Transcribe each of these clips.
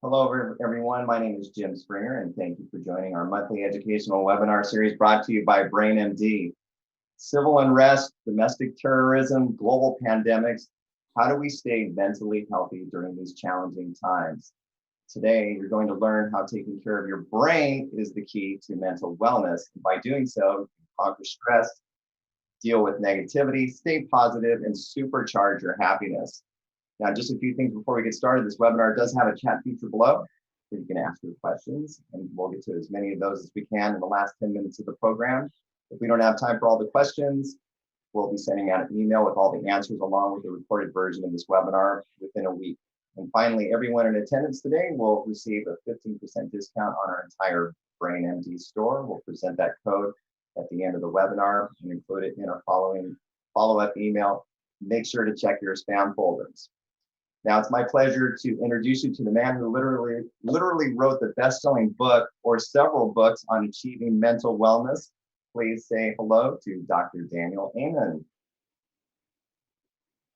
Hello, everyone. My name is Jim Springer, and thank you for joining our monthly educational webinar series brought to you by BrainMD. Civil unrest, domestic terrorism, global pandemics. How do we stay mentally healthy during these challenging times? Today, you're going to learn how taking care of your brain is the key to mental wellness. And by doing so, you can conquer stress, deal with negativity, stay positive, and supercharge your happiness. Now, just a few things before we get started. This webinar does have a chat feature below where you can ask your questions, and we'll get to as many of those as we can in the last 10 minutes of the program. If we don't have time for all the questions, we'll be sending out an email with all the answers along with the recorded version of this webinar within a week. And finally, everyone in attendance today will receive a 15% discount on our entire BrainMD store. We'll present that code at the end of the webinar and include it in our follow-up email. Make sure to check your spam folders. Now, it's my pleasure to introduce you to the man who literally wrote the best-selling book or several books on achieving mental wellness. Please say hello to Dr. Daniel Amen.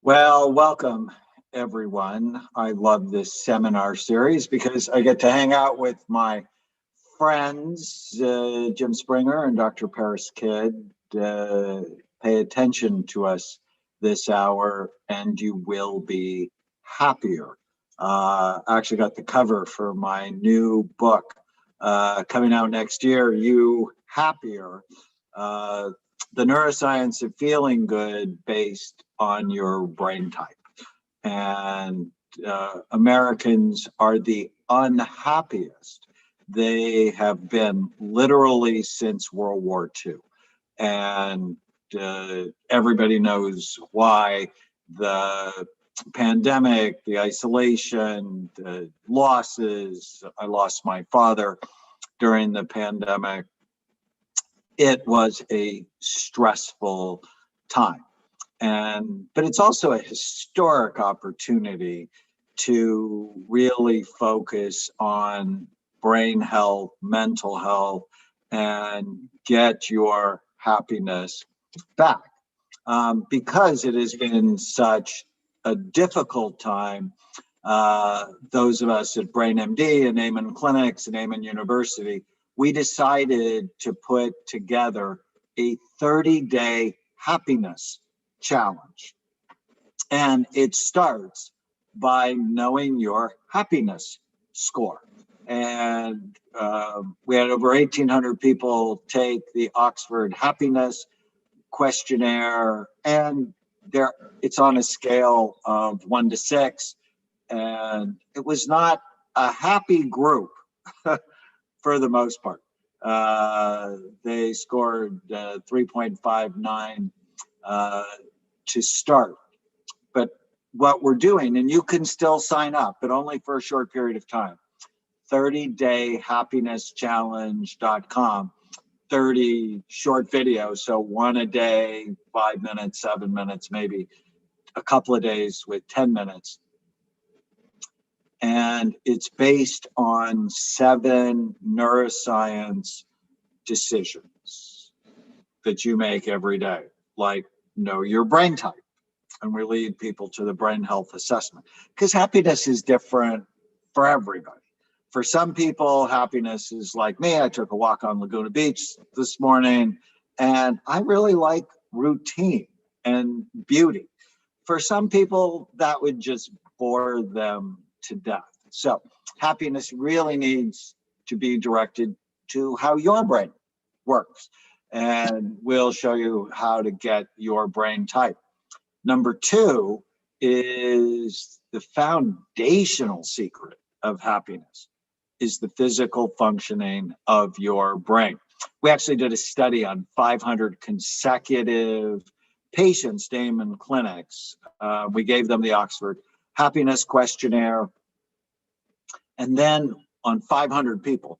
Well, welcome, everyone. I love this seminar series because I get to hang out with my friends, Jim Springer and Dr. Parris Kidd. Pay attention to us this hour and you will be happier. I actually got the cover for my new book coming out next year, You Happier, the neuroscience of feeling good based on your brain type. And Americans are the unhappiest they have been literally since World War II. And everybody knows why. The pandemic, the isolation, the losses. I lost my father during the pandemic. It was a stressful time. But it's also a historic opportunity to really focus on brain health, mental health, and get your happiness back. Because it has been such a difficult time, those of us at BrainMD and Amen Clinics and Amen University, we decided to put together a 30-day happiness challenge. And it starts by knowing your happiness score. And we had over 1,800 people take the Oxford Happiness Questionnaire, and it's on a scale of 1 to 6, and it was not a happy group for the most part. They scored 3.59 to start. But what we're doing, and you can still sign up, but only for a short period of time, 30dayhappinesschallenge.com. 30 short videos, so one a day, 5 minutes, 7 minutes, maybe a couple of days with 10 minutes. And it's based on 7 neuroscience decisions that you make every day, like know your brain type. And we lead people to the brain health assessment because happiness is different for everybody. For some people, happiness is like me. I took a walk on Laguna Beach this morning, and I really like routine and beauty. For some people, that would just bore them to death. So happiness really needs to be directed to how your brain works. And we'll show you how to get your brain type. Number 2 is the foundational secret of happiness is the physical functioning of your brain. We actually did a study on 500 consecutive patients, Amen Clinics. We gave them the Oxford Happiness Questionnaire. And then on 500 people,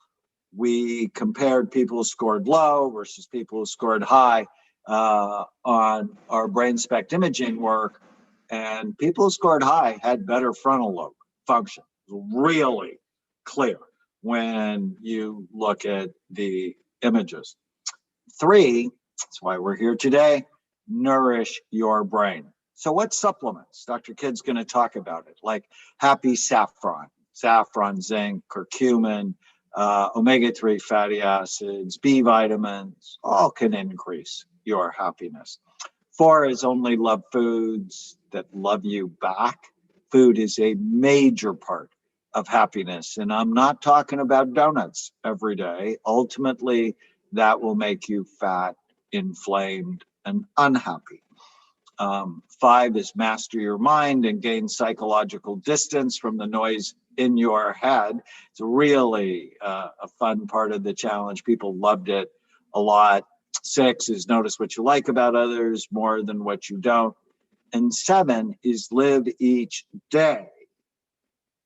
we compared people who scored low versus people who scored high on our brain spect imaging work. And people who scored high had better frontal lobe function. Really clear when you look at the images. 3, that's why we're here today, nourish your brain. So what supplements? Dr. Kidd's going to talk about it, like Happy Saffron. saffron, zinc, curcumin, omega-3 fatty acids, B vitamins, all can increase your happiness. 4 is only love foods that love you back. Food is a major part of happiness. And I'm not talking about donuts every day. Ultimately, that will make you fat, inflamed, and unhappy. 5 is master your mind and gain psychological distance from the noise in your head. It's really a fun part of the challenge. People loved it a lot. 6 is notice what you like about others more than what you don't. And 7 is live each day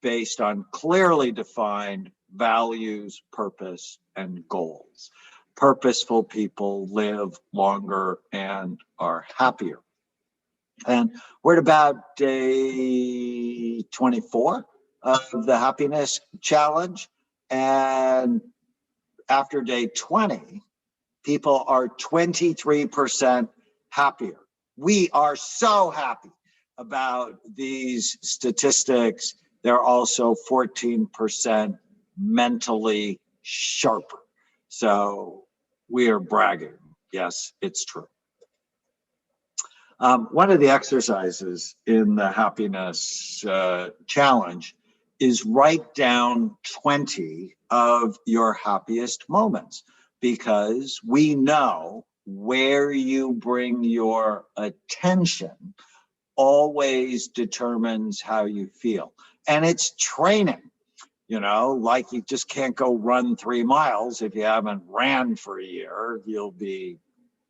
based on clearly defined values, purpose, and goals. Purposeful people live longer and are happier. And we're at about day 24 of the happiness challenge. And after day 20, people are 23% happier. We are so happy about these statistics. They're also 14% mentally sharper. So we are bragging. Yes, it's true. One of the exercises in the happiness challenge is write down 20 of your happiest moments, because we know where you bring your attention always determines how you feel. And it's training, you know, like you just can't go run 3 miles. If you haven't ran for a year, you'll be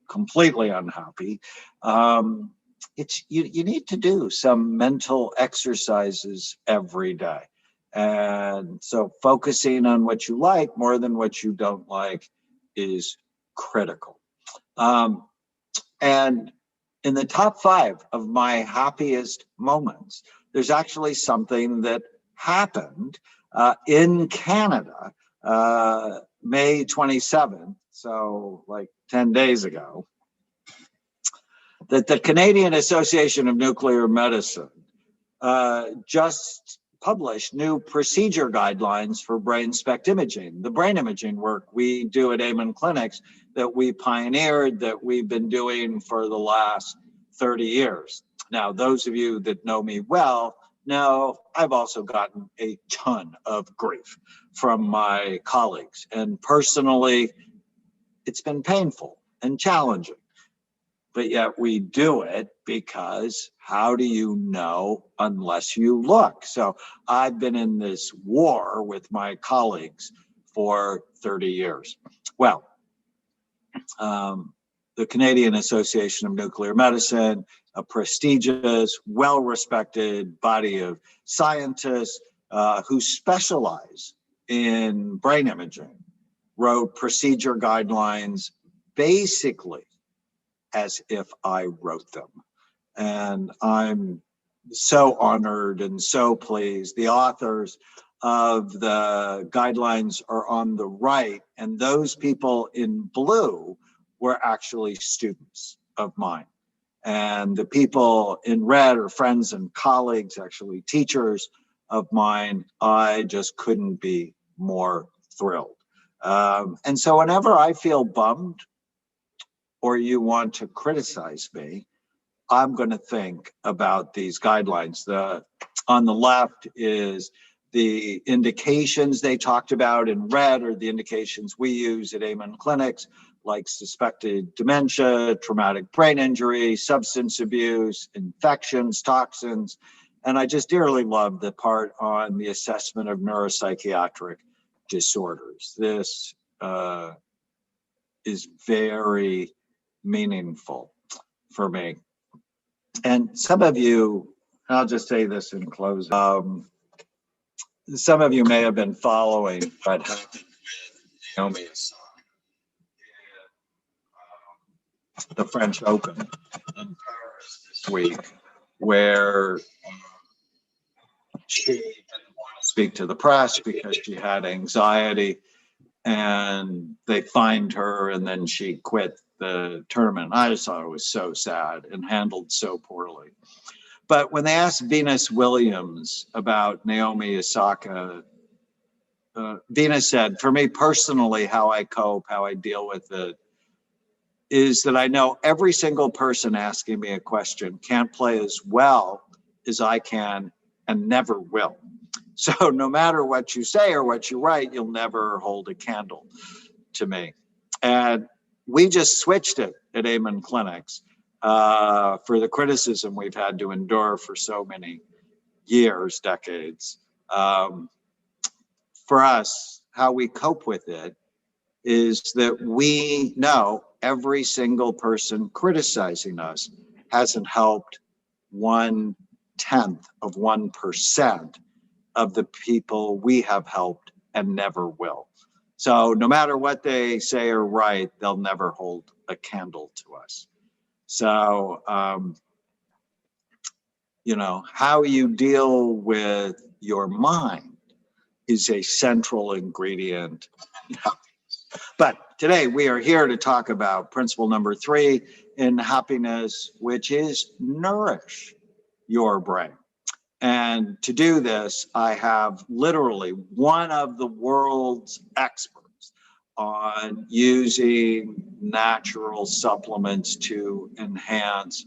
completely unhappy. You need to do some mental exercises every day. And so focusing on what you like more than what you don't like is critical. And in the top 5 of my happiest moments, there's actually something that happened in Canada, May 27th, so like 10 days ago, that the Canadian Association of Nuclear Medicine just published new procedure guidelines for brain SPECT imaging. The brain imaging work we do at Amen Clinics that we pioneered, that we've been doing for the last 30 years. Now, those of you that know me well know I've also gotten a ton of grief from my colleagues. And personally, it's been painful and challenging. But yet we do it because how do you know unless you look? So I've been in this war with my colleagues for 30 years. Well, the Canadian Association of Nuclear Medicine, a prestigious, well-respected body of scientists who specialize in brain imaging, wrote procedure guidelines basically as if I wrote them. And I'm so honored and so pleased. The authors of the guidelines are on the right, and those people in blue were actually students of mine. And the people in red are friends and colleagues, actually teachers of mine. I just couldn't be more thrilled. And so whenever I feel bummed, or you want to criticize me, I'm going to think about these guidelines. On the left is the indications they talked about in red, or the indications we use at Amen Clinics, like suspected dementia, traumatic brain injury, substance abuse, infections, toxins. And I just dearly love the part on the assessment of neuropsychiatric disorders. This is very meaningful for me. And some of you, I'll just say this in closing, some of you may have been following what happened with Naomi Osaka in the French Open in Paris this week, where she didn't want to speak to the press because she had anxiety, and they fined her, and then she quit the tournament. I just thought it was so sad and handled so poorly. But when they asked Venus Williams about Naomi Osaka, Venus said, for me personally, how I cope, how I deal with it, is that I know every single person asking me a question can't play as well as I can and never will. So no matter what you say or what you write, you'll never hold a candle to me. And we just switched it at Amen Clinics for the criticism we've had to endure for so many years, decades. For us, how we cope with it is that we know every single person criticizing us hasn't helped 0.1% of the people we have helped and never will. So no matter what they say or write, they'll never hold a candle to us. So, how you deal with your mind is a central ingredient. But today we are here to talk about principle number 3 in happiness, which is nourish your brain. And to do this, I have literally one of the world's experts on using natural supplements to enhance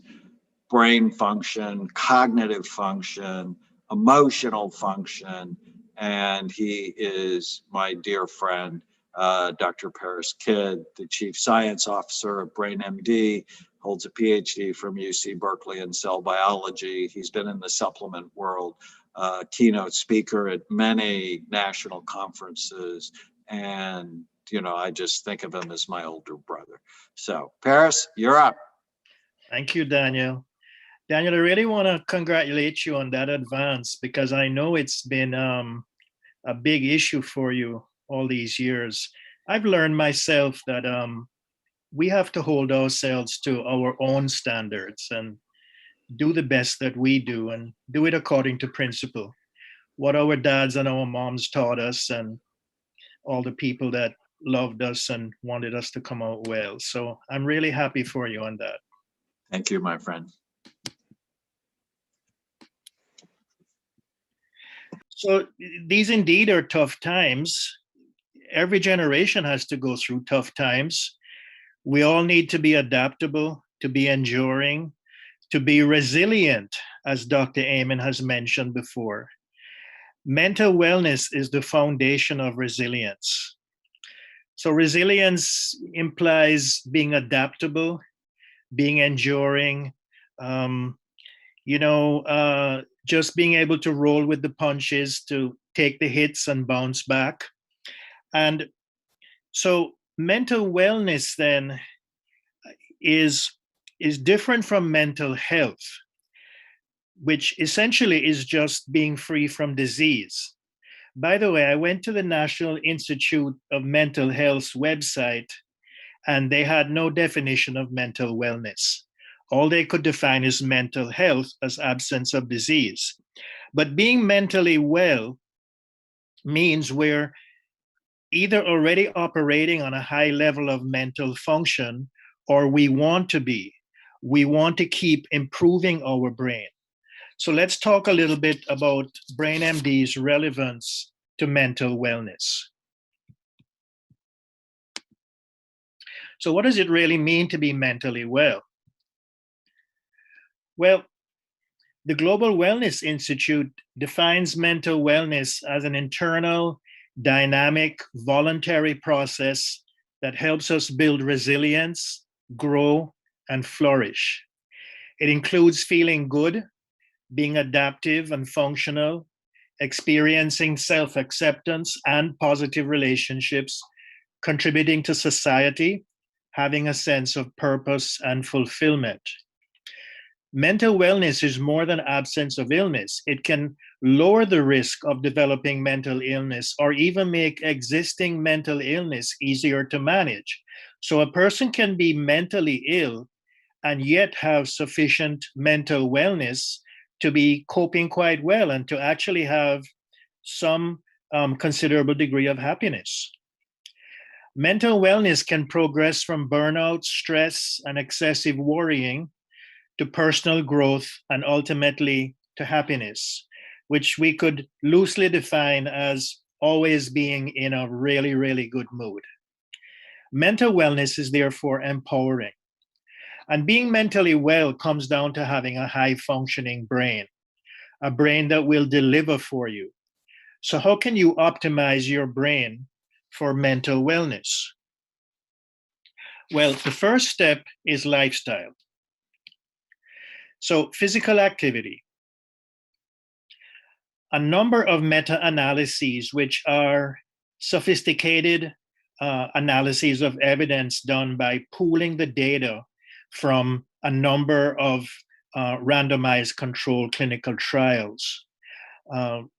brain function, cognitive function, emotional function. And he is my dear friend, Dr. Parris Kidd, the Chief Science Officer of BrainMD, holds a PhD from UC Berkeley in cell biology. He's been in the supplement world, keynote speaker at many national conferences. And, I just think of him as my older brother. So, Parris, you're up. Thank you, Daniel. Daniel, I really want to congratulate you on that advance because I know it's been a big issue for you all these years. I've learned myself that we have to hold ourselves to our own standards and do the best that we do and do it according to principle. What our dads and our moms taught us and all the people that loved us and wanted us to come out well. So I'm really happy for you on that. Thank you, my friend. So these indeed are tough times. Every generation has to go through tough times. We all need to be adaptable, to be enduring, to be resilient, as Dr. Amen has mentioned before. Mental wellness is the foundation of resilience. So resilience implies being adaptable, being enduring, just being able to roll with the punches, to take the hits and bounce back. And so mental wellness then is different from mental health, which essentially is just being free from disease. By the way, I went to the National Institute of Mental Health's website, and they had no definition of mental wellness. All they could define is mental health as absence of disease. But being mentally well means we're either already operating on a high level of mental function or we want to be. We want to keep improving our brain. So let's talk a little bit about BrainMD's relevance to mental wellness. So what does it really mean to be mentally well? Well, the Global Wellness Institute defines mental wellness as an internal, dynamic, voluntary process that helps us build resilience, grow, and flourish. It includes feeling good, being adaptive and functional, experiencing self-acceptance and positive relationships, contributing to society, having a sense of purpose and fulfillment. Mental wellness is more than absence of illness. It can lower the risk of developing mental illness or even make existing mental illness easier to manage. So a person can be mentally ill and yet have sufficient mental wellness to be coping quite well and to actually have some considerable degree of happiness. Mental wellness can progress from burnout, stress, and excessive worrying to personal growth and ultimately to happiness, which we could loosely define as always being in a really, really good mood. Mental wellness is therefore empowering. And being mentally well comes down to having a high functioning brain, a brain that will deliver for you. So, how can you optimize your brain for mental wellness? Well, the first step is lifestyle. So, physical activity. A number of meta-analyses, which are sophisticated analyses of evidence done by pooling the data from a number of randomized controlled clinical trials.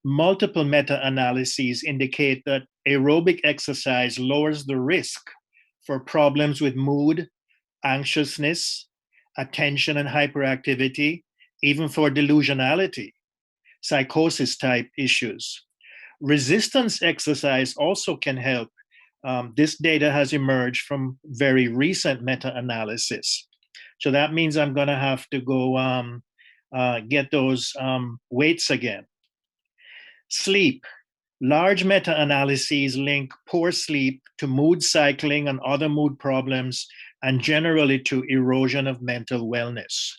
Multiple meta-analyses indicate that aerobic exercise lowers the risk for problems with mood, anxiousness, attention and hyperactivity, even for delusionality, psychosis type issues. Resistance exercise also can help. This data has emerged from very recent meta-analysis. So that means I'm going to have to go get those weights again. Sleep. Large meta-analyses link poor sleep to mood cycling and other mood problems, and generally to erosion of mental wellness.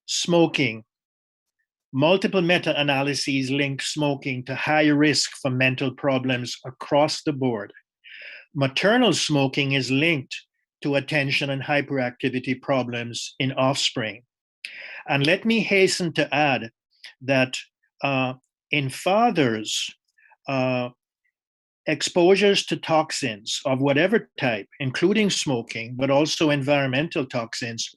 Smoking. Multiple meta-analyses link smoking to high risk for mental problems across the board. Maternal smoking is linked to attention and hyperactivity problems in offspring. And let me hasten to add that in fathers, exposures to toxins of whatever type, including smoking, but also environmental toxins,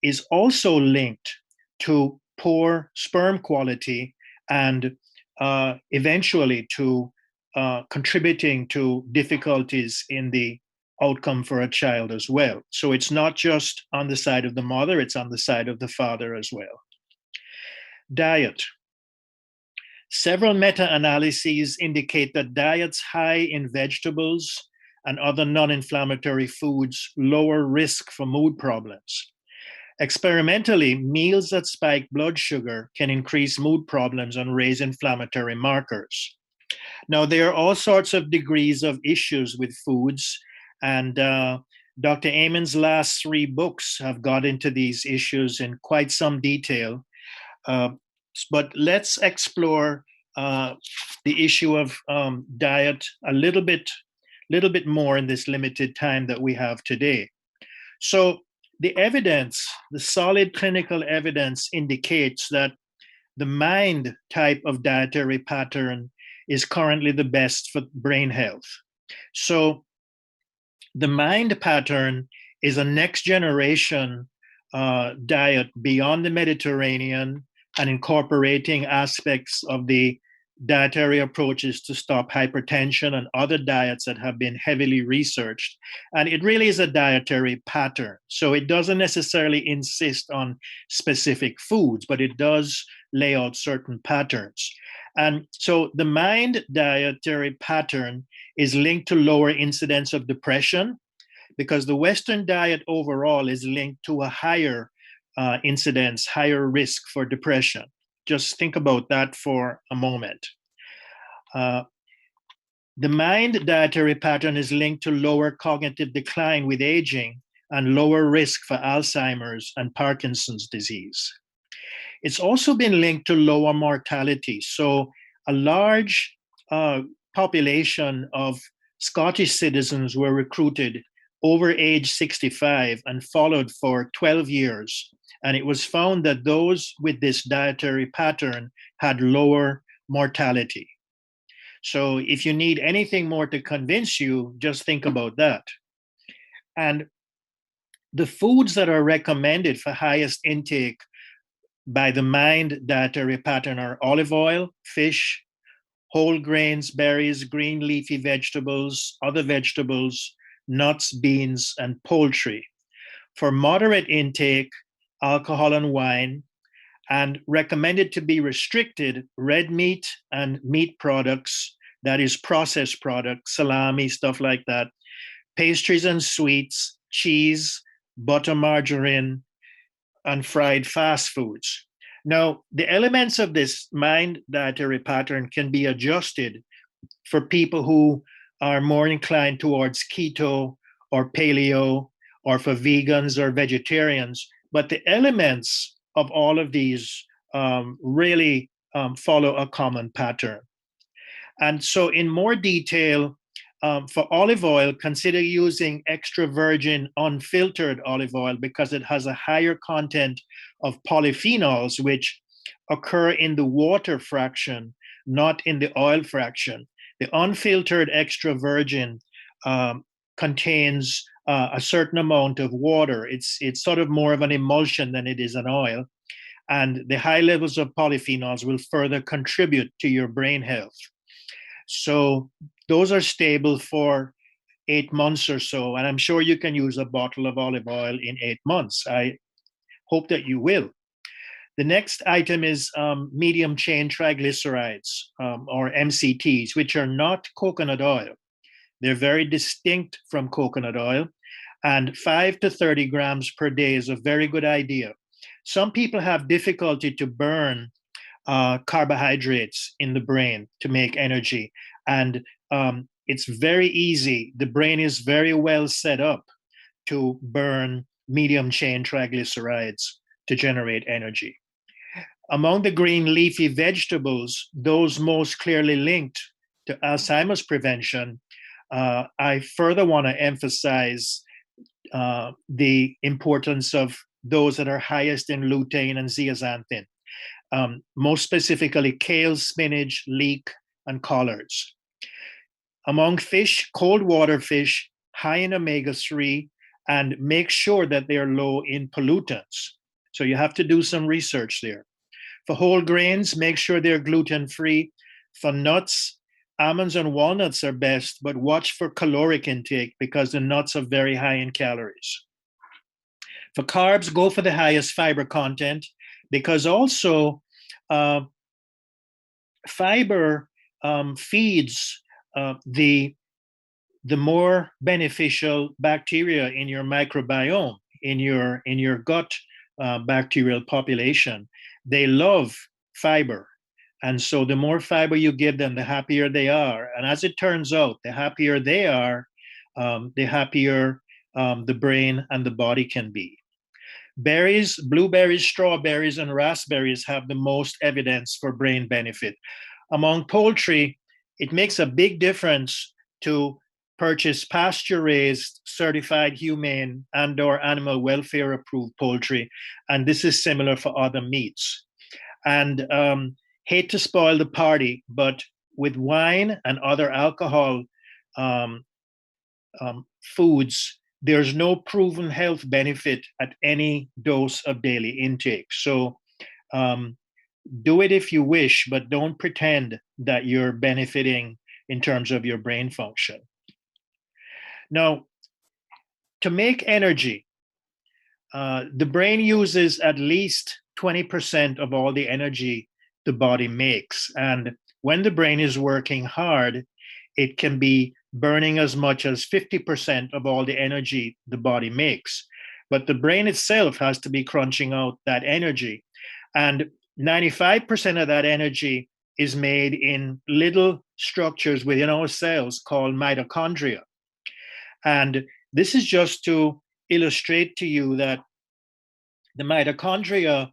is also linked to poor sperm quality and eventually to contributing to difficulties in the outcome for a child as well. So it's not just on the side of the mother, it's on the side of the father as well. Diet. Several meta-analyses indicate that diets high in vegetables and other non-inflammatory foods lower risk for mood problems. Experimentally, meals that spike blood sugar can increase mood problems and raise inflammatory markers. Now, there are all sorts of degrees of issues with foods, and Dr. Amen's last 3 books have got into these issues in quite some detail. But let's explore the issue of diet a little bit more in this limited time that we have today. So the evidence, the solid clinical evidence indicates that the mind type of dietary pattern is currently the best for brain health. So the mind pattern is a next generation diet beyond the Mediterranean and incorporating aspects of the dietary approaches to stop hypertension and other diets that have been heavily researched. And it really is a dietary pattern. So it doesn't necessarily insist on specific foods, but it does lay out certain patterns. And so the mind dietary pattern is linked to lower incidence of depression, because the Western diet overall is linked to a higher incidence, higher risk for depression. Just think about that for a moment. The mind dietary pattern is linked to lower cognitive decline with aging and lower risk for Alzheimer's and Parkinson's disease. It's also been linked to lower mortality. So a large population of Scottish citizens were recruited over age 65 and followed for 12 years. And it was found that those with this dietary pattern had lower mortality. So if you need anything more to convince you, just think about that. And the foods that are recommended for highest intake by the mind dietary pattern are olive oil, fish, whole grains, berries, green leafy vegetables, other vegetables, nuts, beans, and poultry. For moderate intake, alcohol and wine, and recommended to be restricted red meat and meat products, that is processed products, salami, stuff like that, pastries and sweets, cheese, butter, margarine, and fried fast foods. Now, the elements of this mind dietary pattern can be adjusted for people who are more inclined towards keto or paleo, or for vegans or vegetarians. But the elements of all of these really follow a common pattern. And so, in more detail, for olive oil, consider using extra virgin unfiltered olive oil because it has a higher content of polyphenols, which occur in the water fraction, not in the oil fraction. The unfiltered extra virgin contains a certain amount of water. It's sort of more of an emulsion than it is an oil. And the high levels of polyphenols will further contribute to your brain health. So those are stable for 8 months or so. And I'm sure you can use a bottle of olive oil in 8 months. I hope that you will. The next item is medium chain triglycerides, or MCTs, which are not coconut oil. They're very distinct from coconut oil, and 5 to 30 grams per day is a very good idea. Some people have difficulty to burn carbohydrates in the brain to make energy, and it's very easy. The brain is very well set up to burn medium chain triglycerides to generate energy. Among the green leafy vegetables, those most clearly linked to Alzheimer's prevention, I further want to emphasize the importance of those that are highest in lutein and zeaxanthin, most specifically kale, spinach, leek, and collards. Among fish, cold water fish, high in omega-3, and make sure that they're low in pollutants. So you have to do some research there. For whole grains, make sure they're gluten-free. For nuts, almonds and walnuts are best, but watch for caloric intake because the nuts are very high in calories. For carbs, go for the highest fiber content because also fiber feeds the more beneficial bacteria in your microbiome, in your gut bacterial population. They love fiber. And so the more fiber you give them, the happier they are. And as it turns out, the happier they are, the happier the brain and the body can be. Berries, blueberries, strawberries, and raspberries have the most evidence for brain benefit. Among poultry, it makes a big difference to purchase pasture-raised, certified humane and/or animal welfare approved poultry. And this is similar for other meats. And hate to spoil the party, but with wine and other alcohol foods, there's no proven health benefit at any dose of daily intake. So do it if you wish, but don't pretend that you're benefiting in terms of your brain function. Now, to make energy, the brain uses at least 20% of all the energy the body makes. And when the brain is working hard, it can be burning as much as 50% of all the energy the body makes. But the brain itself has to be crunching out that energy. And 95% of that energy is made in little structures within our cells called mitochondria. And this is just to illustrate to you that the mitochondria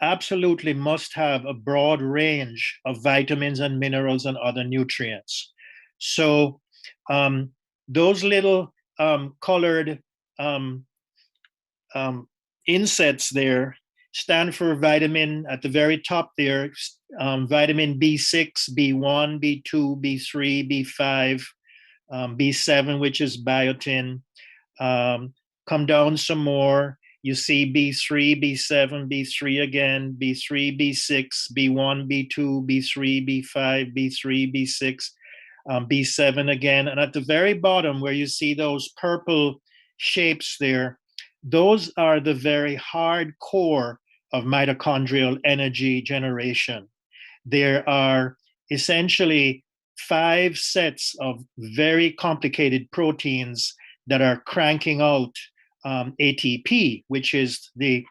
absolutely must have a broad range of vitamins and minerals and other nutrients. So those little colored insets there stand for vitamin at the very top there, vitamin B6, B1, B2, B3, B5, B7, which is biotin. Come down some more. You see B3, B7, B3 again, B3, B6, B1, B2, B3, B5, B3, B6, B7 again. And at the very bottom where you see those purple shapes there, those are the very hard core of mitochondrial energy generation. There are essentially 5 sets of very complicated proteins that are cranking out ATP, which is the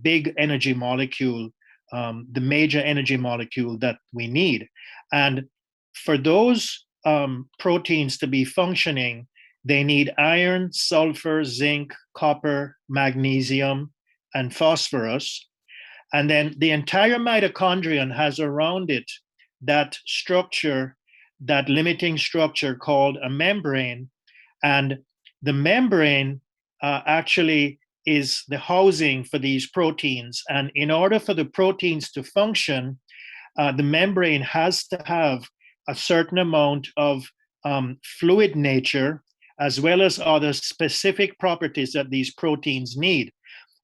big energy molecule, the major energy molecule that we need. And for those proteins to be functioning, they need iron, sulfur, zinc, copper, magnesium, and phosphorus. And then the entire mitochondrion has around it that structure, that limiting structure called a membrane. And the membrane actually is the housing for these proteins. And in order for the proteins to function, the membrane has to have a certain amount of fluid nature, as well as other specific properties that these proteins need.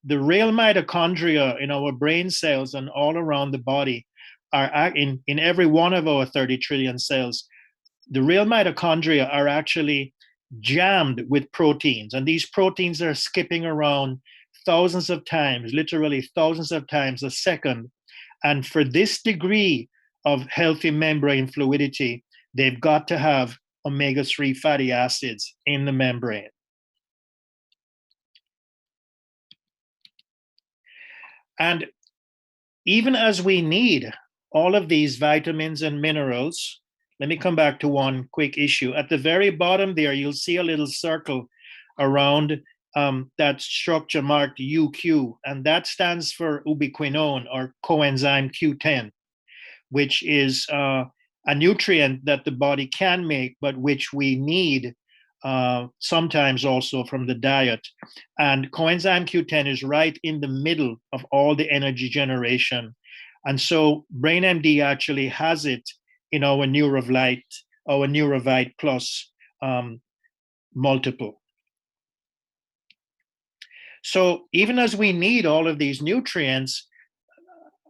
The real mitochondria in our brain cells and all around the body are in every one of our 30 trillion cells. The real mitochondria are actually jammed with proteins, and these proteins are skipping around thousands of times, literally thousands of times a second. And for this degree of healthy membrane fluidity, they've got to have omega-3 fatty acids in the membrane. And even as we need all of these vitamins and minerals, let me come back to one quick issue. At the very bottom there, you'll see a little circle around that structure marked UQ, and that stands for ubiquinone or coenzyme Q10, which is a nutrient that the body can make, but which we need sometimes also from the diet. And coenzyme Q10 is right in the middle of all the energy generation. And so BrainMD actually has it in our Neurovite Plus multiple. So even as we need all of these nutrients,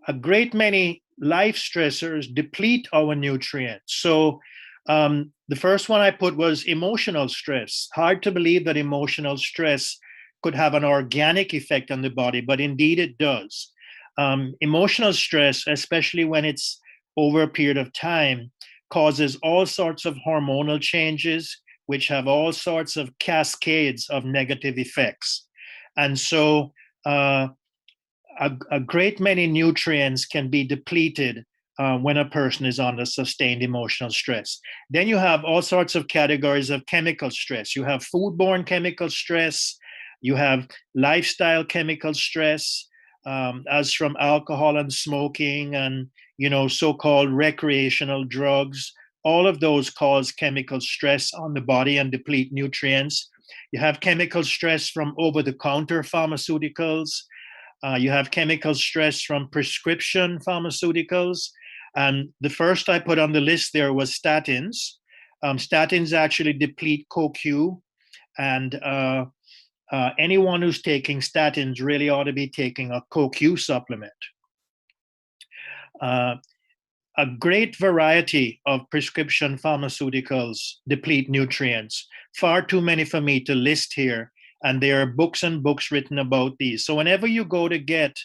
a great many life stressors deplete our nutrients. So the first one I put was emotional stress. Hard to believe that emotional stress could have an organic effect on the body, but indeed it does. Emotional stress, especially when it's over a period of time, causes all sorts of hormonal changes, which have all sorts of cascades of negative effects. And so a great many nutrients can be depleted when a person is under sustained emotional stress. Then you have all sorts of categories of chemical stress. You have foodborne chemical stress, you have lifestyle chemical stress, as from alcohol and smoking and so-called recreational drugs. All of those cause chemical stress on the body and deplete nutrients. You have chemical stress from over-the-counter pharmaceuticals. You have chemical stress from prescription pharmaceuticals. And the first I put on the list there was statins. Statins actually deplete CoQ, and anyone who's taking statins really ought to be taking a CoQ supplement. A great variety of prescription pharmaceuticals deplete nutrients. Far too many for me to list here. And there are books and books written about these. So whenever you go to get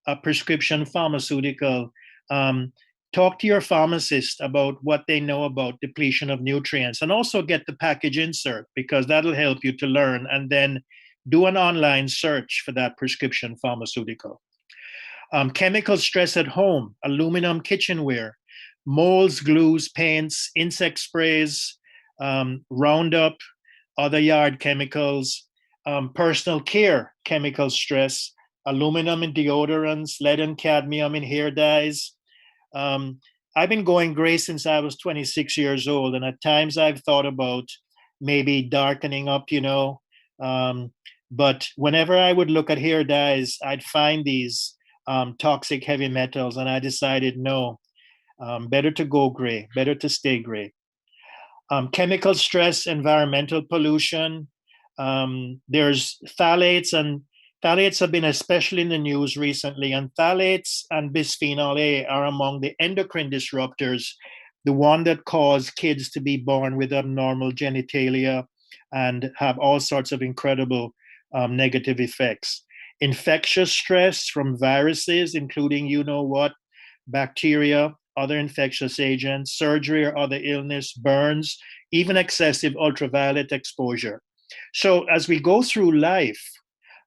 a prescription pharmaceutical, talk to your pharmacist about what they know about depletion of nutrients, and also get the package insert, because that'll help you to learn, and then do an online search for that prescription pharmaceutical. Chemical stress at home, aluminum kitchenware, molds, glues, paints, insect sprays, Roundup, other yard chemicals, personal care chemical stress, aluminum in deodorants, lead and cadmium in hair dyes. I've been going gray since I was 26 years old, and at times I've thought about maybe darkening up, but whenever I would look at hair dyes, I'd find these toxic heavy metals, and I decided no, better to go gray, better to stay gray. Chemical stress, environmental pollution. There's phthalates, and phthalates have been especially in the news recently, and phthalates and bisphenol A are among the endocrine disruptors, the one that cause kids to be born with abnormal genitalia and have all sorts of incredible negative effects. Infectious stress from viruses, including bacteria, other infectious agents, surgery or other illness, burns, even excessive ultraviolet exposure. So as we go through life,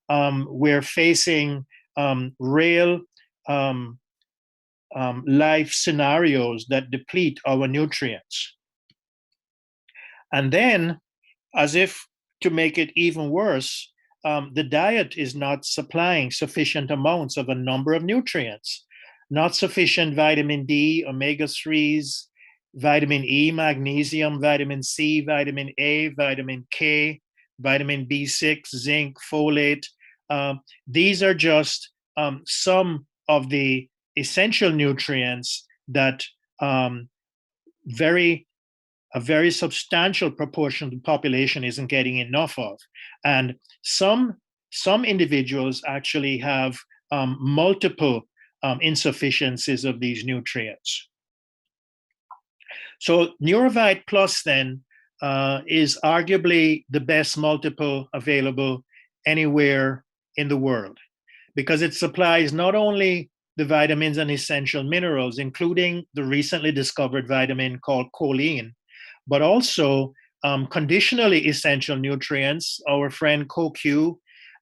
we're facing real life scenarios that deplete our nutrients. And then, as if to make it even worse, the diet is not supplying sufficient amounts of a number of nutrients, not sufficient vitamin D, omega-3s, vitamin E, magnesium, vitamin C, vitamin A, vitamin K, vitamin B6, zinc, folate. These are just some of the essential nutrients that a very substantial proportion of the population isn't getting enough of. And some individuals actually have multiple insufficiencies of these nutrients. So Neurovite Plus then is arguably the best multiple available anywhere in the world, because it supplies not only the vitamins and essential minerals, including the recently discovered vitamin called choline, but also conditionally essential nutrients, our friend CoQ,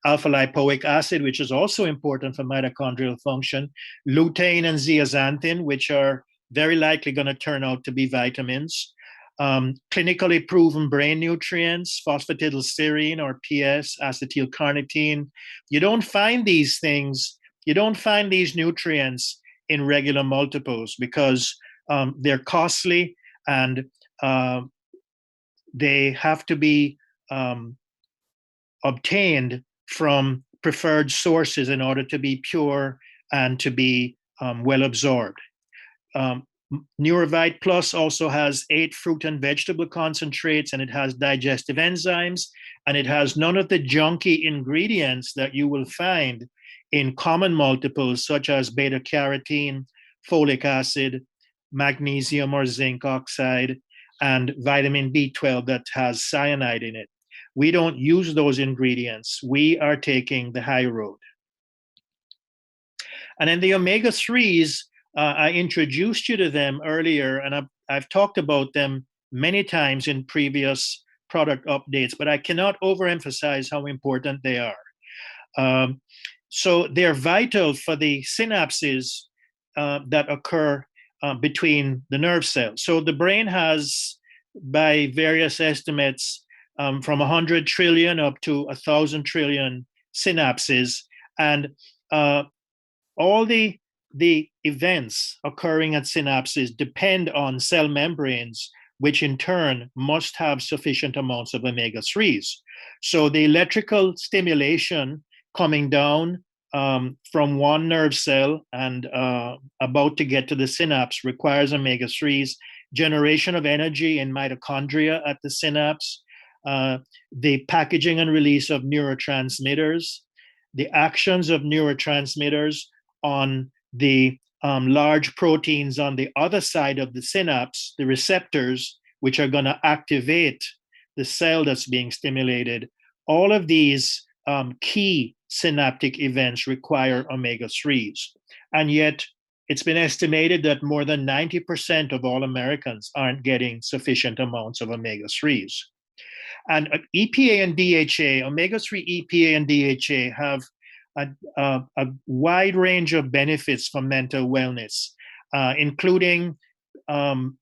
alpha lipoic acid, which is also important for mitochondrial function, lutein and zeaxanthin, which are very likely going to turn out to be vitamins, clinically proven brain nutrients, phosphatidylserine or PS, acetylcarnitine. You don't find these things, you don't find these nutrients in regular multiples because they're costly and they have to be obtained from preferred sources in order to be pure and to be well absorbed. Neurovite Plus also has 8 fruit and vegetable concentrates, and it has digestive enzymes, and it has none of the junky ingredients that you will find in common multiples such as beta carotene, folic acid, magnesium or zinc oxide, and vitamin B12 that has cyanide in it. We don't use those ingredients. We are taking the high road. And then the omega-3s, I introduced you to them earlier, and I've talked about them many times in previous product updates, but I cannot overemphasize how important they are. So they're vital for the synapses that occur between the nerve cells. So the brain has, by various estimates, from 100 trillion up to 1,000 trillion synapses, and all the events occurring at synapses depend on cell membranes, which in turn must have sufficient amounts of omega-3s. So the electrical stimulation coming down from one nerve cell and about to get to the synapse requires omega-3s, generation of energy in mitochondria at the synapse, the packaging and release of neurotransmitters, the actions of neurotransmitters on the large proteins on the other side of the synapse, the receptors, which are going to activate the cell that's being stimulated. All of these key synaptic events require omega-3s. And yet, it's been estimated that more than 90% of all Americans aren't getting sufficient amounts of omega-3s. And EPA and DHA, omega-3 EPA and DHA have a wide range of benefits for mental wellness, including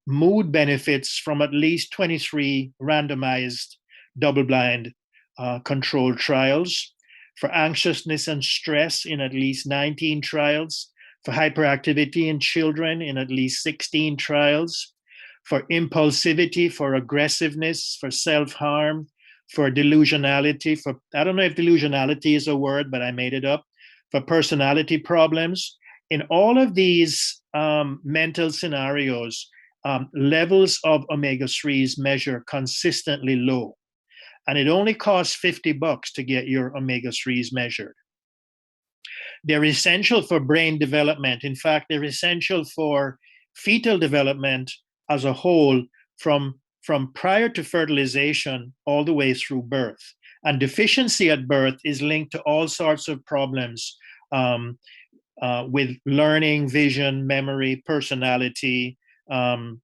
mood benefits from at least 23 randomized double-blind controlled trials, for anxiousness and stress in at least 19 trials, for hyperactivity in children in at least 16 trials, for impulsivity, for aggressiveness, for self-harm, for delusionality, for, I don't know if delusionality is a word, but I made it up, for personality problems. In all of these mental scenarios, levels of omega-3s measure consistently low. And it only costs $50 to get your omega-3s measured. They're essential for brain development. In fact, they're essential for fetal development as a whole from prior to fertilization all the way through birth. And deficiency at birth is linked to all sorts of problems with learning, vision, memory, personality,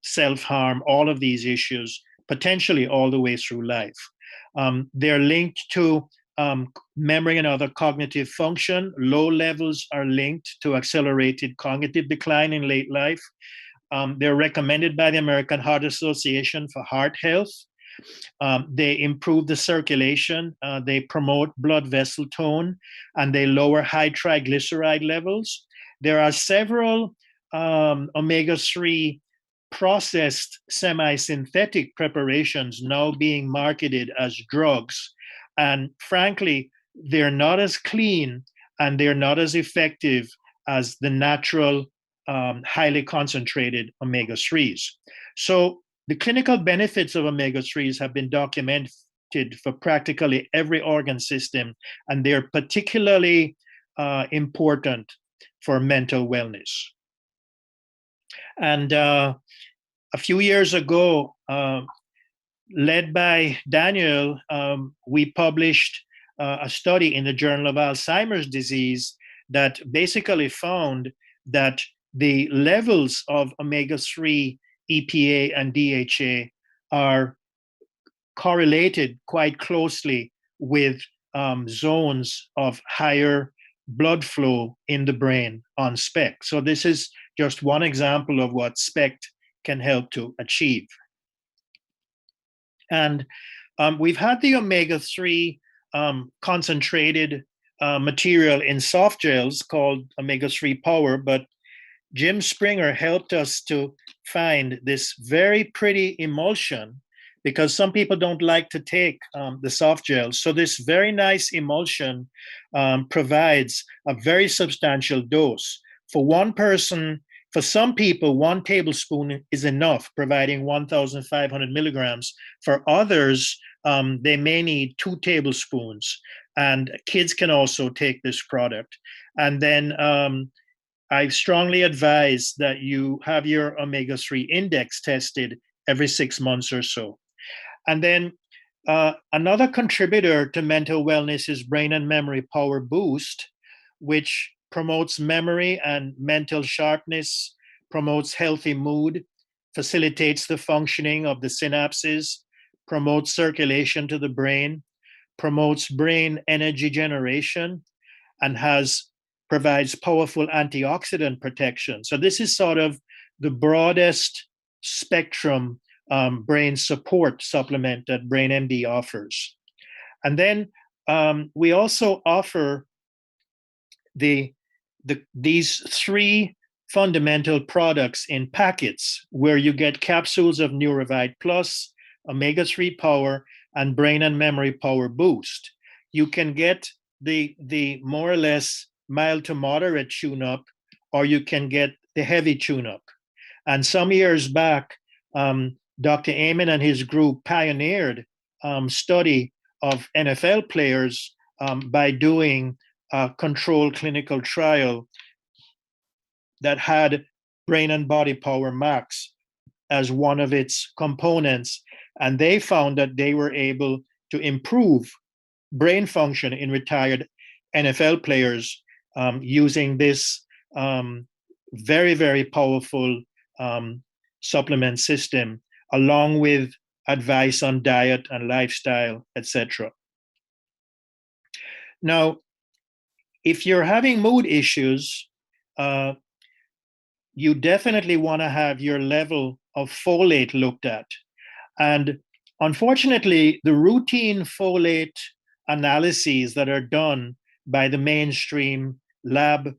self-harm, all of these issues, potentially all the way through life. They're linked to memory and other cognitive function. Low levels are linked to accelerated cognitive decline in late life. They're recommended by the American Heart Association for heart health. They improve the circulation, they promote blood vessel tone, and they lower high triglyceride levels. There are several omega-3 processed semi-synthetic preparations now being marketed as drugs. And frankly, they're not as clean and they're not as effective as the natural, highly concentrated omega-3s. So the clinical benefits of omega-3s have been documented for practically every organ system, and they're particularly important for mental wellness. And a few years ago, led by Daniel, we published a study in the Journal of Alzheimer's Disease that basically found that the levels of omega-3, EPA, and DHA are correlated quite closely with zones of higher blood flow in the brain on SPECT. So this is just one example of what SPECT can help to achieve. And we've had the omega-3 concentrated material in soft gels called omega-3 Power, but Jim Springer helped us to find this very pretty emulsion, because some people don't like to take the soft gels. So this very nice emulsion provides a very substantial dose. For one person, for some people, 1 tablespoon is enough, providing 1,500 milligrams. For others, they may need 2 tablespoons. And kids can also take this product. And then I strongly advise that you have your omega-3 index tested every 6 months or so. And then another contributor to mental wellness is Brain and Memory Power Boost, which promotes memory and mental sharpness, promotes healthy mood, facilitates the functioning of the synapses, promotes circulation to the brain, promotes brain energy generation, and provides powerful antioxidant protection. So this is sort of the broadest spectrum brain support supplement that BrainMD offers. And then we also offer these 3 fundamental products in packets, where you get capsules of Neurovite Plus, omega-3 Power, and Brain and Memory Power Boost. You can get the more or less mild to moderate tune-up, or you can get the heavy tune-up. And some years back, Dr. Amen and his group pioneered study of NFL players by doing a controlled clinical trial that had Brain and Body Power Max as one of its components. And they found that they were able to improve brain function in retired NFL players using this very, very powerful supplement system, along with advice on diet and lifestyle, etc. Now, if you're having mood issues, you definitely want to have your level of folate looked at. And unfortunately, the routine folate analyses that are done by the mainstream labs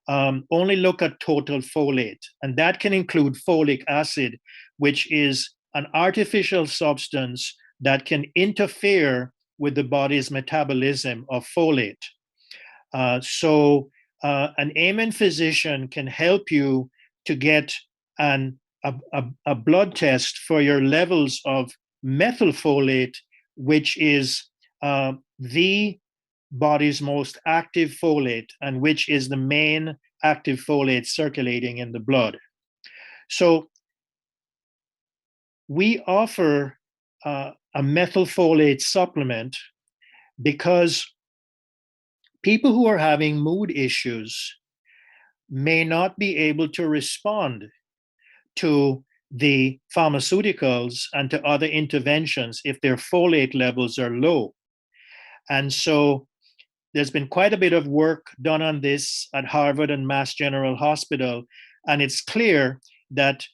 only look at total folate, and that can include folic acid, which is an artificial substance that can interfere with the body's metabolism of folate. So an Amen physician can help you to get a blood test for your levels of methylfolate, which is the body's most active folate, and which is the main active folate circulating in the blood. So we offer a methylfolate supplement because people who are having mood issues may not be able to respond to the pharmaceuticals and to other interventions if their folate levels are low. And so there's been quite a bit of work done on this at Harvard and Mass General Hospital. And it's clear that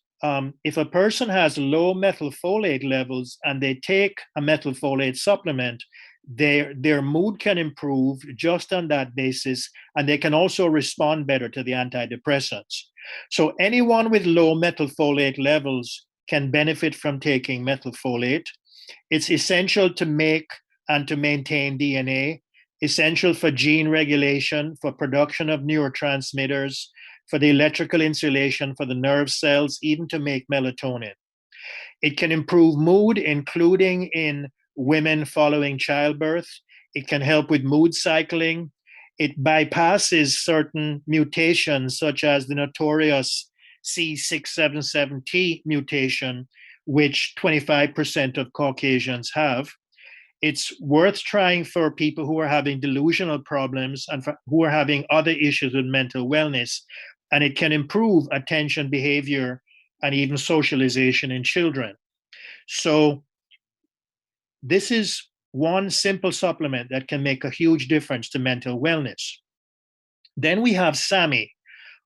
if a person has low methylfolate levels and they take a methylfolate supplement, their mood can improve just on that basis, and they can also respond better to the antidepressants. So anyone with low methylfolate levels can benefit from taking methylfolate. It's essential to make and to maintain DNA, essential for gene regulation, for production of neurotransmitters, for the electrical insulation for the nerve cells, even to make melatonin. It can improve mood, including in women following childbirth. It can help with mood cycling. It bypasses certain mutations, such as the notorious C677T mutation, which 25% of Caucasians have. It's worth trying for people who are having delusional problems and who are having other issues with mental wellness. And it can improve attention, behavior, and even socialization in children. So this is one simple supplement that can make a huge difference to mental wellness. Then we have SAMe,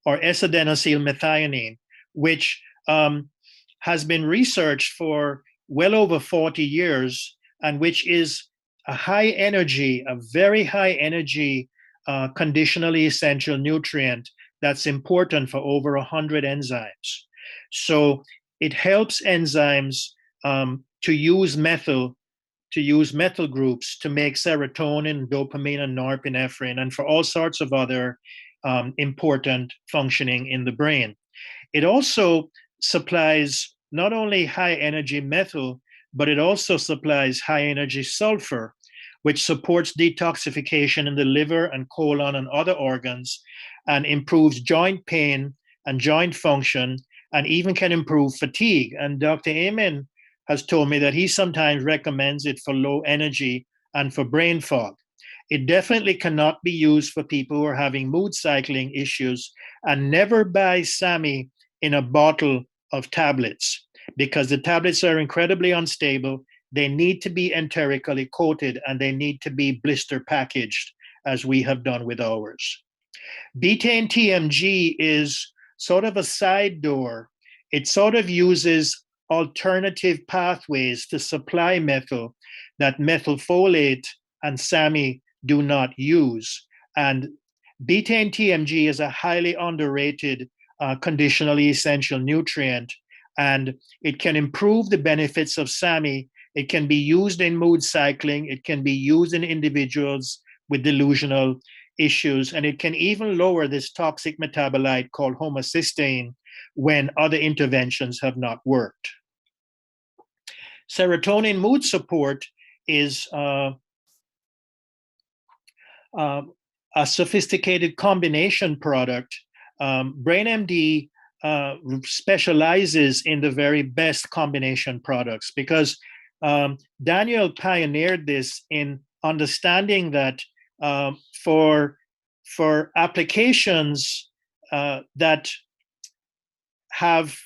or S-adenosyl methionine, which has been researched for well over 40 years, and which is a high energy, a very high energy, conditionally essential nutrient that's important for over 100 enzymes. So it helps enzymes to use methyl groups to make serotonin, dopamine, and norepinephrine, and for all sorts of other important functioning in the brain. It also supplies not only high energy methyl, but it also supplies high energy sulfur, which supports detoxification in the liver and colon and other organs, and improves joint pain and joint function, and even can improve fatigue. And Dr. Amen has told me that he sometimes recommends it for low energy and for brain fog. It definitely cannot be used for people who are having mood cycling issues, and never buy SAMe in a bottle of tablets, because the tablets are incredibly unstable. They need to be enterically coated, and they need to be blister packaged, as we have done with ours. Betaine TMG is sort of a side door. It sort of uses alternative pathways to supply methyl that methylfolate and SAMe do not use. And betaine TMG is a highly underrated conditionally essential nutrient, and it can improve the benefits of SAMe. It can be used in mood cycling. It can be used in individuals with delusional issues, and it can even lower this toxic metabolite called homocysteine when other interventions have not worked. Serotonin mood support is a sophisticated combination product. BrainMD specializes in the very best combination products, because Daniel pioneered this in understanding that for applications that have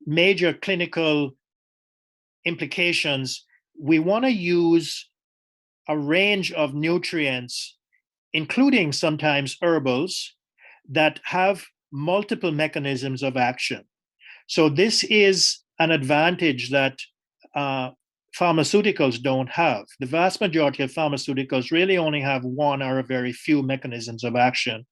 major clinical implications, we want to use a range of nutrients, including sometimes herbals, that have multiple mechanisms of action. So this is an advantage that pharmaceuticals don't have. The vast majority of pharmaceuticals really only have one or a very few mechanisms of action.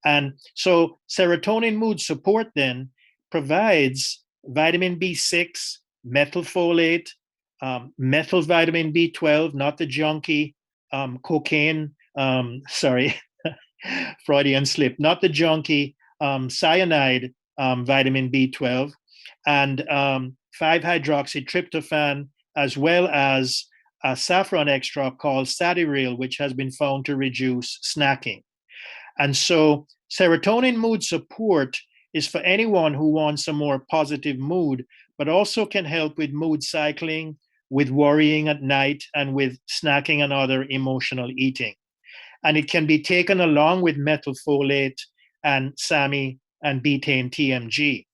And so serotonin mood support then provides vitamin B6, methylfolate, methyl vitamin B12, not the junky cocaine, Freudian slip, not the junky cyanide vitamin B12, and 5-hydroxytryptophan, as well as a saffron extract called sadiryl, which has been found to reduce snacking. And so serotonin mood support is for anyone who wants a more positive mood, but also can help with mood cycling, with worrying at night, and with snacking and other emotional eating. And it can be taken along with methylfolate and SAMe and betaine TMG.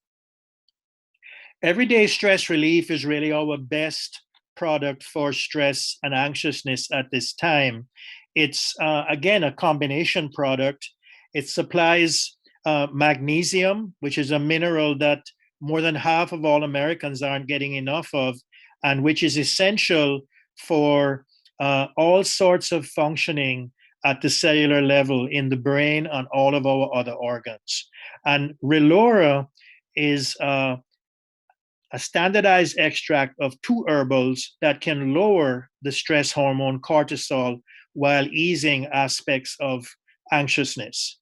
Everyday stress relief is really our best product for stress and anxiousness at this time. It's, again, a combination product. It supplies magnesium, which is a mineral that more than half of all Americans aren't getting enough of, and which is essential for all sorts of functioning at the cellular level in the brain and all of our other organs. And Relora is a standardized extract of two herbals that can lower the stress hormone cortisol while easing aspects of anxiousness.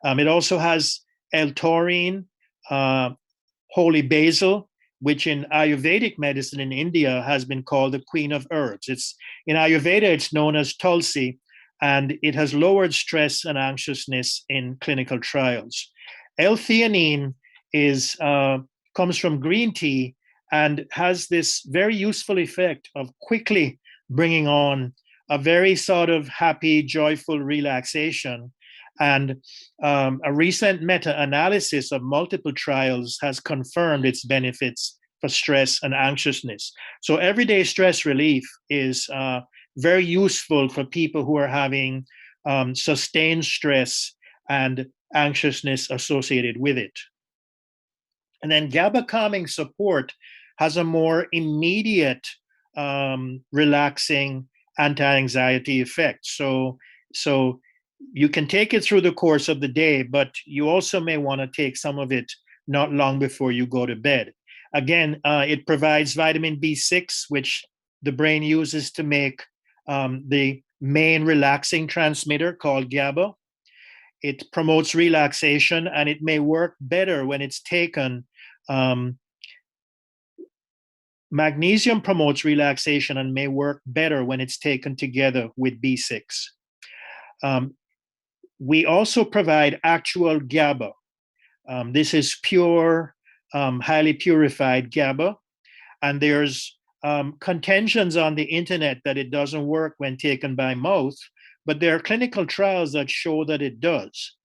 It also has L-taurine, holy basil, which in Ayurvedic medicine in India has been called the queen of herbs. It's in Ayurveda, it's known as Tulsi, and it has lowered stress and anxiousness in clinical trials. L-theanine is comes from green tea and has this very useful effect of quickly bringing on a very sort of happy, joyful relaxation. And a recent meta-analysis of multiple trials has confirmed its benefits for stress and anxiousness. So everyday stress relief is very useful for people who are having sustained stress and anxiousness associated with it. And then GABA calming support has a more immediate relaxing anti-anxiety effect. So you can take it through the course of the day, but you also may want to take some of it not long before you go to bed. Again, it provides vitamin B6, which the brain uses to make the main relaxing transmitter called GABA. It promotes relaxation, and it may work better when it's taken. Magnesium promotes relaxation and may work better when it's taken together with B6. We also provide actual GABA. This is pure, highly purified GABA. And there's contentions on the internet that it doesn't work when taken by mouth, but there are clinical trials that show that it does.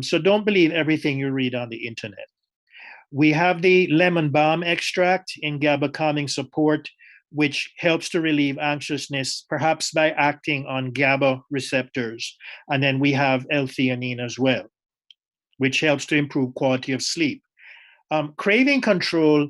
So don't believe everything you read on the internet. We have the lemon balm extract in GABA calming support, which helps to relieve anxiousness, perhaps by acting on GABA receptors. And then we have L-theanine as well, which helps to improve quality of sleep. Craving control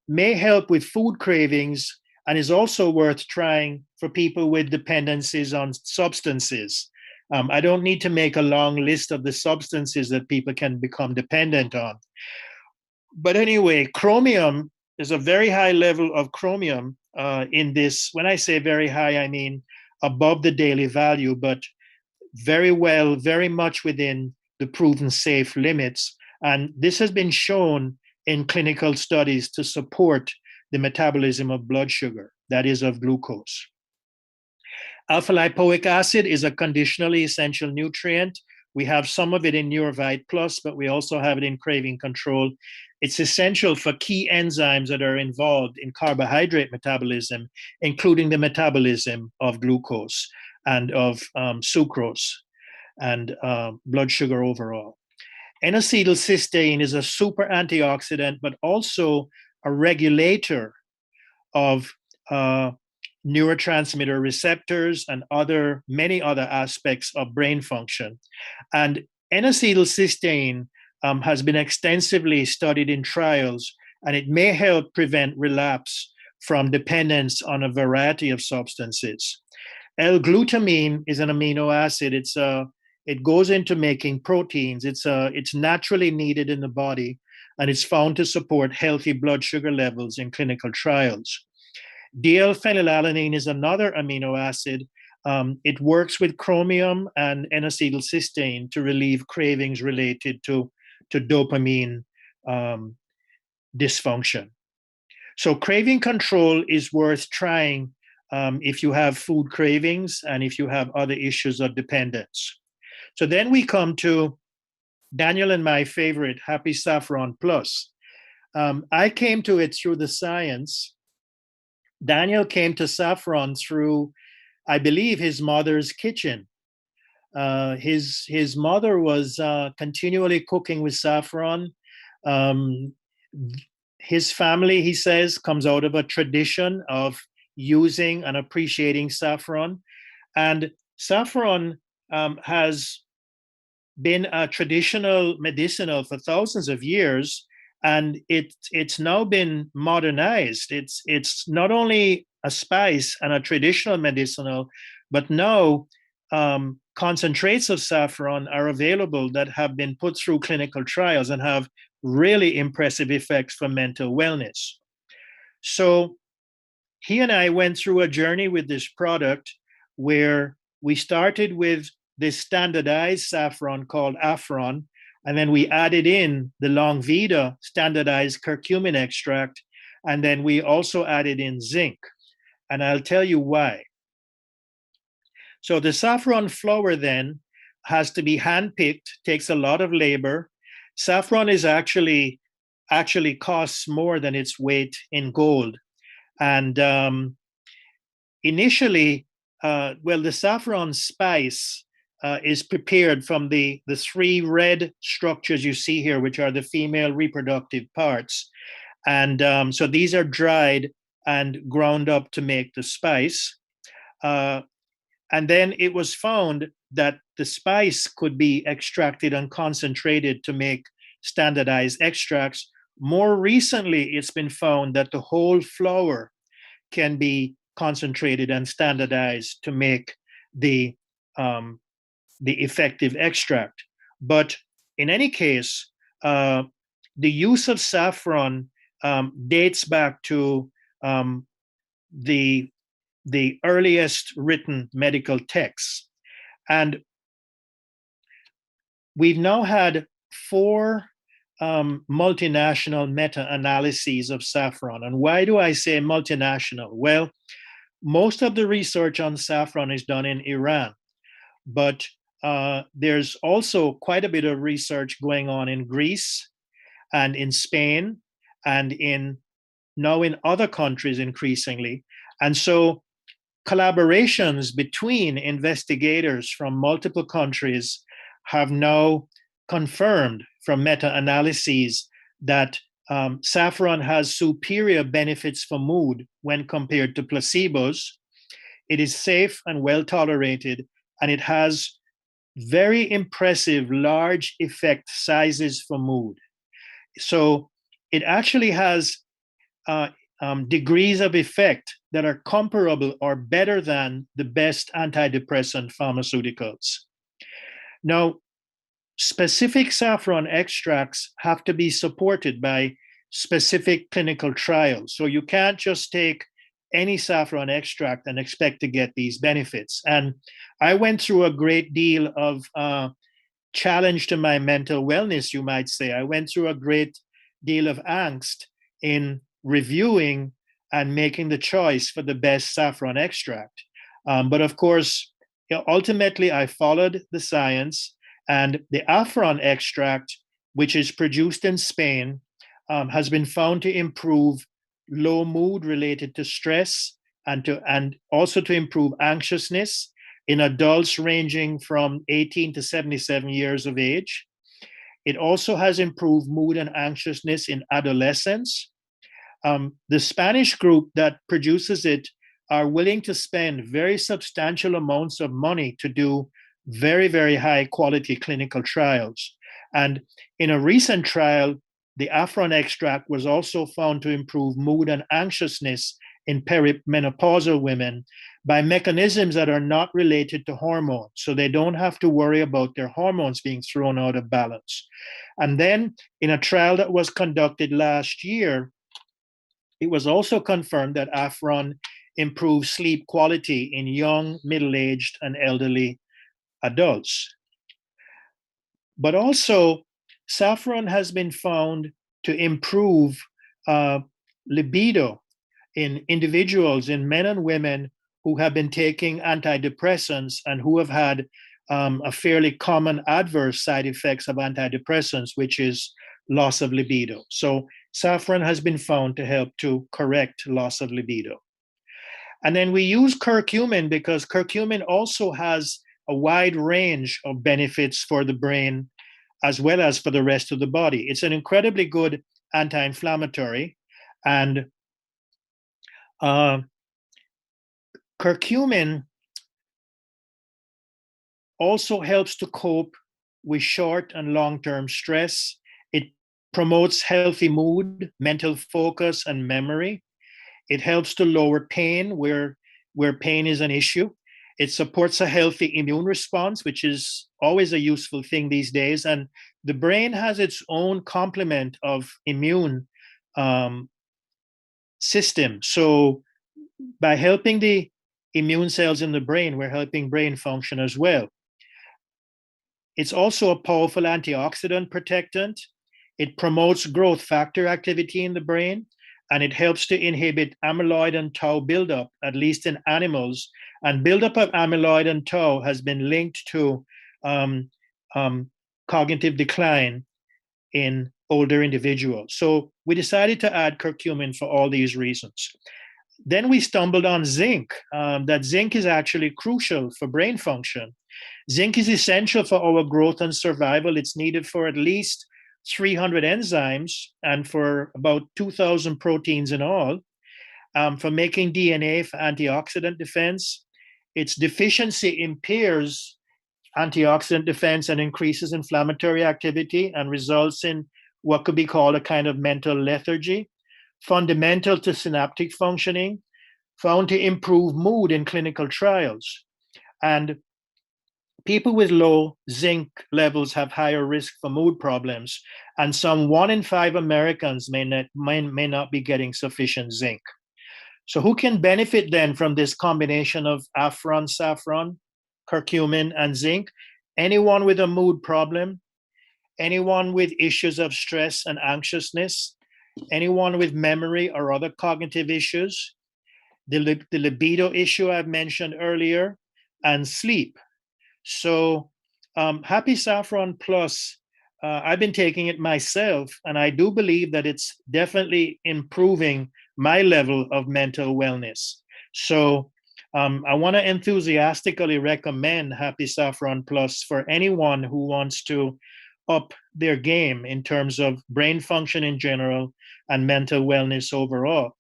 may help with food cravings and is also worth trying for people with dependencies on substances. I don't need to make a long list of the substances that people can become dependent on. But anyway, chromium, there's a very high level of chromium in this. When I say very high, I mean above the daily value, but very much within the proven safe limits. And this has been shown in clinical studies to support the metabolism of blood sugar, that is of glucose. Alpha lipoic acid is a conditionally essential nutrient. We have some of it in Neurovite Plus, but we also have it in craving control. It's essential for key enzymes that are involved in carbohydrate metabolism, including the metabolism of glucose and of sucrose and blood sugar overall. N-acetylcysteine is a super antioxidant, but also a regulator of neurotransmitter receptors and many other aspects of brain function. And N-acetylcysteine has been extensively studied in trials, and it may help prevent relapse from dependence on a variety of substances. L-glutamine is an amino acid. It goes into making proteins. It's naturally needed in the body, and it's found to support healthy blood sugar levels in clinical trials. DL-phenylalanine is another amino acid. It works with chromium and N-acetylcysteine to relieve cravings related to dopamine dysfunction. So craving control is worth trying if you have food cravings and if you have other issues of dependence. So then we come to Daniel and my favorite, Happy Saffron Plus. I came to it through the science. Daniel came to saffron through, I believe, his mother's kitchen. His mother was continually cooking with saffron. His family, he says, comes out of a tradition of using and appreciating saffron. And saffron has been a traditional medicinal for thousands of years, and it's now been modernized. It's not only a spice and a traditional medicinal, but now concentrates of saffron are available that have been put through clinical trials and have really impressive effects for mental wellness. So he and I went through a journey with this product where we started with this standardized saffron called Afron, and then we added in the Longvida standardized curcumin extract, and then we also added in zinc. And I'll tell you why. So the saffron flower then has to be handpicked, takes a lot of labor. Saffron is actually costs more than its weight in gold. And initially, the saffron spice is prepared from the three red structures you see here, which are the female reproductive parts. And so these are dried and ground up to make the spice. And then it was found that the spice could be extracted and concentrated to make standardized extracts. More recently, it's been found that the whole flower can be concentrated and standardized to make the effective extract. But in any case, the use of saffron dates back to the earliest written medical texts. And we've now had 4 multinational meta-analyses of saffron. And why do I say multinational? Well, most of the research on saffron is done in Iran, but there's also quite a bit of research going on in Greece and in Spain and now in other countries increasingly. And so collaborations between investigators from multiple countries have now confirmed from meta-analyses that saffron has superior benefits for mood when compared to placebos. It is safe and well tolerated, and it has very impressive large effect sizes for mood. So it actually has degrees of effect that are comparable or better than the best antidepressant pharmaceuticals. Now, specific saffron extracts have to be supported by specific clinical trials. So you can't just take any saffron extract and expect to get these benefits. And I went through a great deal of challenge to my mental wellness, you might say. I went through a great deal of angst in reviewing and making the choice for the best saffron extract. But of course, ultimately, I followed the science, and the Afron extract, which is produced in Spain, has been found to improve low mood related to stress and also to improve anxiousness in adults ranging from 18 to 77 years of age. It also has improved mood and anxiousness in adolescents. The Spanish group that produces it are willing to spend very substantial amounts of money to do very, very high quality clinical trials. And in a recent trial, the Afron extract was also found to improve mood and anxiousness in perimenopausal women by mechanisms that are not related to hormones. So they don't have to worry about their hormones being thrown out of balance. And then in a trial that was conducted last year, it was also confirmed that Afron improves sleep quality in young, middle-aged, and elderly adults. But also, saffron has been found to improve libido in individuals, in men and women who have been taking antidepressants and who have had a fairly common adverse side effects of antidepressants, which is loss of libido. So saffron has been found to help to correct loss of libido. And then we use curcumin because curcumin also has a wide range of benefits for the brain as well as for the rest of the body. It's an incredibly good anti-inflammatory, and curcumin also helps to cope with short and long-term stress. It promotes healthy mood, mental focus, and memory. It helps to lower pain where pain is an issue. It supports a healthy immune response, which is always a useful thing these days. And the brain has its own complement of immune system. So by helping the immune cells in the brain, we're helping brain function as well. It's also a powerful antioxidant protectant. It promotes growth factor activity in the brain, and it helps to inhibit amyloid and tau buildup, at least in animals. And buildup of amyloid and tau has been linked to cognitive decline in older individuals. So we decided to add curcumin for all these reasons. Then we stumbled on zinc, that zinc is actually crucial for brain function. Zinc is essential for our growth and survival. It's needed for at least 300 enzymes and for about 2,000 proteins in all, for making DNA for antioxidant defense. Its deficiency impairs antioxidant defense and increases inflammatory activity and results in what could be called a kind of mental lethargy. Fundamental to synaptic functioning, found to improve mood in clinical trials. And people with low zinc levels have higher risk for mood problems, and some 1 in 5 Americans may not be getting sufficient zinc. So who can benefit then from this combination of saffron, curcumin, and zinc? Anyone with a mood problem, anyone with issues of stress and anxiousness, anyone with memory or other cognitive issues, the libido issue I've mentioned earlier, and sleep. So Happy Saffron Plus, I've been taking it myself, and I do believe that it's definitely improving my level of mental wellness. So I want to enthusiastically recommend Happy Saffron Plus for anyone who wants to up their game in terms of brain function in general and mental wellness overall.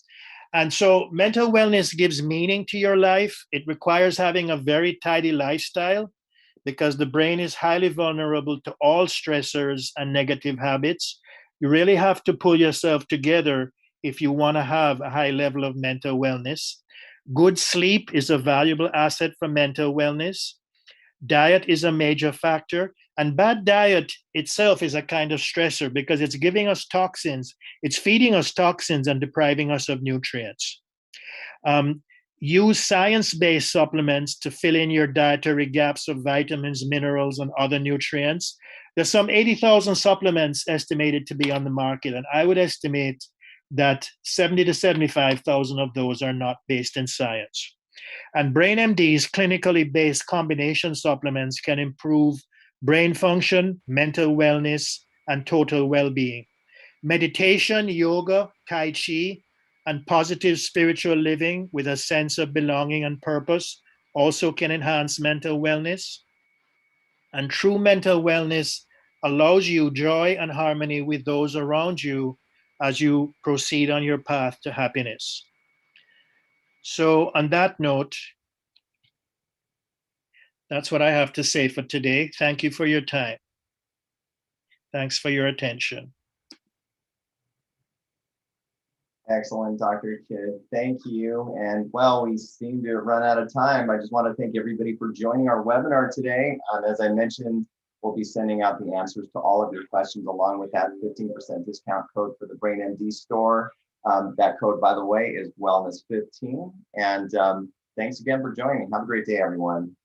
And so mental wellness gives meaning to your life. It requires having a very tidy lifestyle because the brain is highly vulnerable to all stressors and negative habits. You really have to pull yourself together if you want to have a high level of mental wellness. Good sleep is a valuable asset for mental wellness. Diet is a major factor, and bad diet itself is a kind of stressor because it's giving us toxins, it's feeding us toxins and depriving us of nutrients. Use science-based supplements to fill in your dietary gaps of vitamins, minerals, and other nutrients. There's some 80,000 supplements estimated to be on the market, and I would estimate that 70 to 75,000 of those are not based in science. And BrainMD's clinically based combination supplements can improve brain function, mental wellness, and total well-being. Meditation, yoga, Tai Chi, and positive spiritual living with a sense of belonging and purpose also can enhance mental wellness. And true mental wellness allows you joy and harmony with those around you as you proceed on your path to happiness. So on that note, that's what I have to say for today. Thank you for your time. Thanks for your attention. Excellent, Dr. Kidd. Thank you. And well, we seem to have run out of time. I just want to thank everybody for joining our webinar today. As I mentioned, we'll be sending out the answers to all of your questions along with that 15% discount code for the BrainMD store. That code, by the way, is wellness15. And thanks again for joining. Have a great day, everyone.